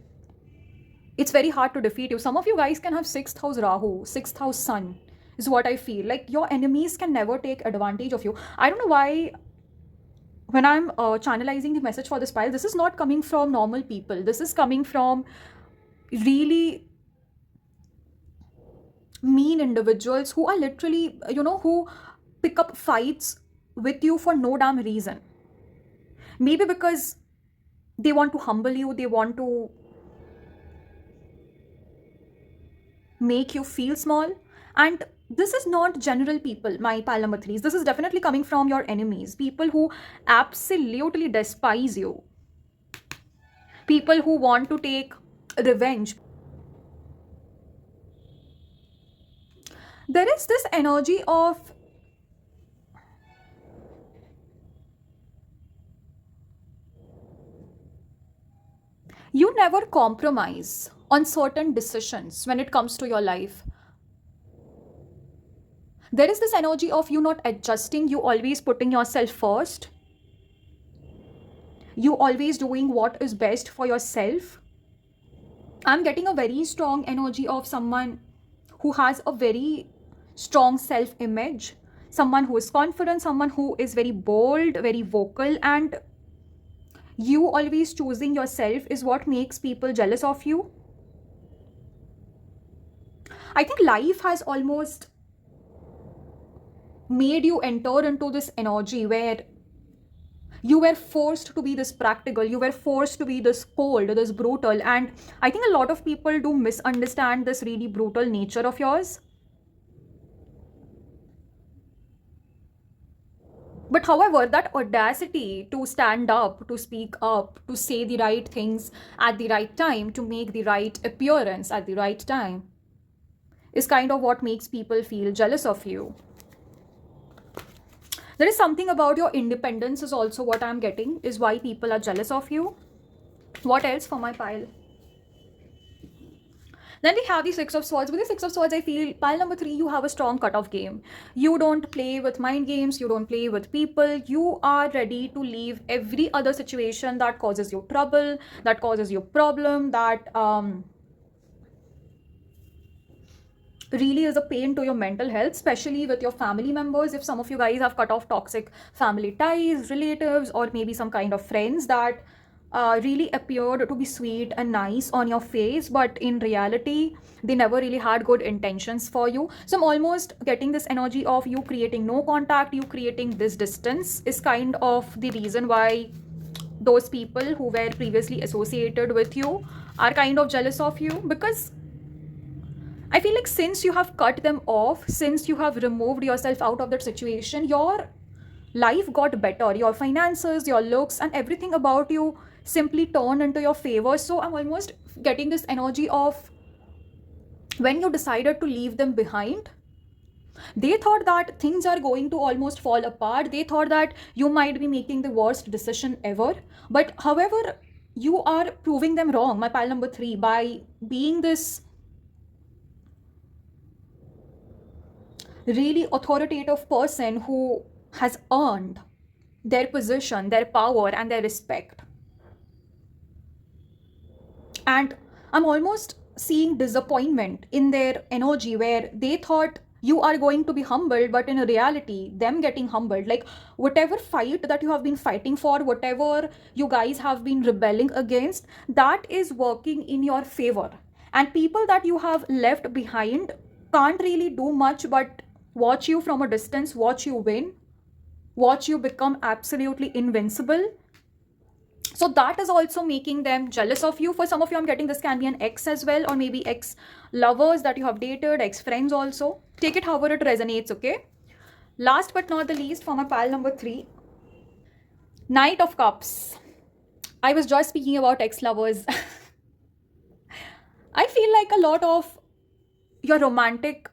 it's very hard to defeat you. Some of you guys can have 6th house Rahu, 6th house Sun, is what I feel. Like your enemies can never take advantage of you. I don't know why when I'm channelizing the message for this pile, this is not coming from normal people. This is coming from really mean individuals who are literally, who pick up fights with you for no damn reason. Maybe because they want to humble you, they want to make you feel small. And this is not general people, my pile number 3s. This is definitely coming from your enemies, people who absolutely despise you, people who want to take revenge. There is this energy of you never compromise on certain decisions when it comes to your life. There is this energy of you not adjusting, you always putting yourself first, you always doing what is best for yourself. I'm getting a very strong energy of someone who has a very strong self-image, someone who is confident, someone who is very bold, very vocal, and you always choosing yourself is what makes people jealous of you. I think life has almost made you enter into this energy where you were forced to be this practical, you were forced to be this cold, this brutal, and I think a lot of people do misunderstand this really brutal nature of yours. But however, that audacity to stand up, to speak up, to say the right things at the right time, to make the right appearance at the right time, is kind of what makes people feel jealous of you. There is something about your independence is also what I'm getting, is why people are jealous of you. What else for my pile? Then we have the Six of Swords. With the Six of Swords, I feel pile number 3, you have a strong cutoff game. You don't play with mind games. You don't play with people. You are ready to leave every other situation that causes you trouble, that causes you problem, that really is a pain to your mental health, especially with your family members. If some of you guys have cut off toxic family ties, relatives, or maybe some kind of friends that really appeared to be sweet and nice on your face, but in reality they never really had good intentions for you. So I'm almost getting this energy of you creating no contact, you creating this distance is kind of the reason why those people who were previously associated with you are kind of jealous of you. Because I feel like since you have cut them off, since you have removed yourself out of that situation, your life got better. Your finances, your looks, and everything about you simply turned into your favor. So I'm almost getting this energy of when you decided to leave them behind, they thought that things are going to almost fall apart. They thought that you might be making the worst decision ever. But however, you are proving them wrong, my pile number 3, by being this really authoritative person who has earned their position, their power, and their respect. And I'm almost seeing disappointment in their energy where they thought you are going to be humbled, but in reality, them getting humbled. Like whatever fight that you have been fighting for, whatever you guys have been rebelling against, that is working in your favor. And people that you have left behind can't really do much but watch you from a distance, watch you win, watch you become absolutely invincible. So that is also making them jealous of you. For some of you, I'm getting this can be an ex as well, or maybe ex lovers that you have dated, ex friends also. Take it however it resonates, okay? Last but not the least, for my pile number 3, Knight of Cups. I was just speaking about ex lovers. I feel like a lot of your romantic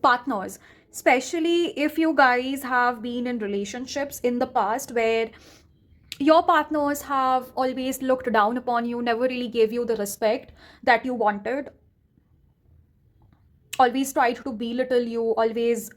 partners, especially if you guys have been in relationships in the past where your partners have always looked down upon you, never really gave you the respect that you wanted, always tried to belittle you, always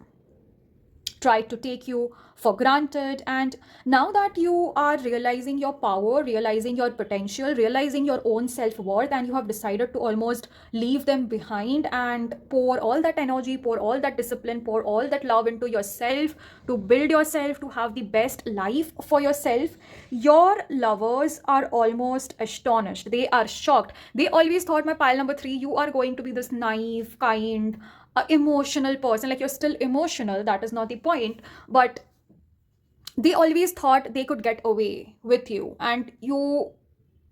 tried to take you for granted. And now that you are realizing your power, realizing your potential, realizing your own self-worth, and you have decided to almost leave them behind and pour all that energy, pour all that discipline, pour all that love into yourself, to build yourself, to have the best life for yourself, your lovers are almost astonished. They are shocked. They always thought, my pile number 3, you are going to be this naive, kind, emotional person. Like, you're still emotional, that is not the point, but they always thought they could get away with you, and you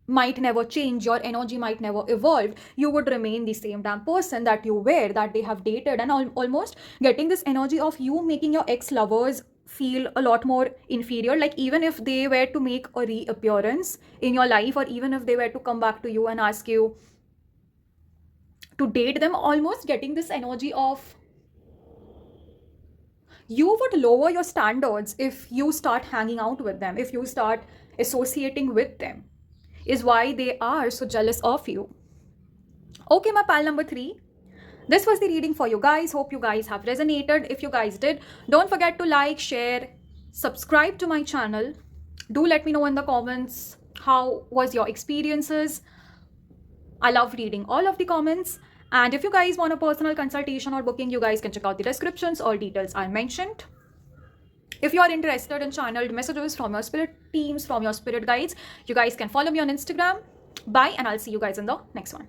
might never change, your energy might never evolve, you would remain the same damn person that you were, that they have dated. And almost getting this energy of you making your ex-lovers feel a lot more inferior. Like, even if they were to make a reappearance in your life, or even if they were to come back to you and ask you to date them, almost getting this energy of you would lower your standards if you start hanging out with them, if you start associating with them, is why they are so jealous of you. Okay, my pal number 3. This was the reading for you guys. Hope you guys have resonated. If you guys did, don't forget to like, share, subscribe to my channel. Do let me know in the comments how was your experiences. I love reading all of the comments. And if you guys want a personal consultation or booking, you guys can check out the descriptions. All details are mentioned. If you are interested in channeled messages from your spirit teams, from your spirit guides, you guys can follow me on Instagram. Bye, and I'll see you guys in the next one.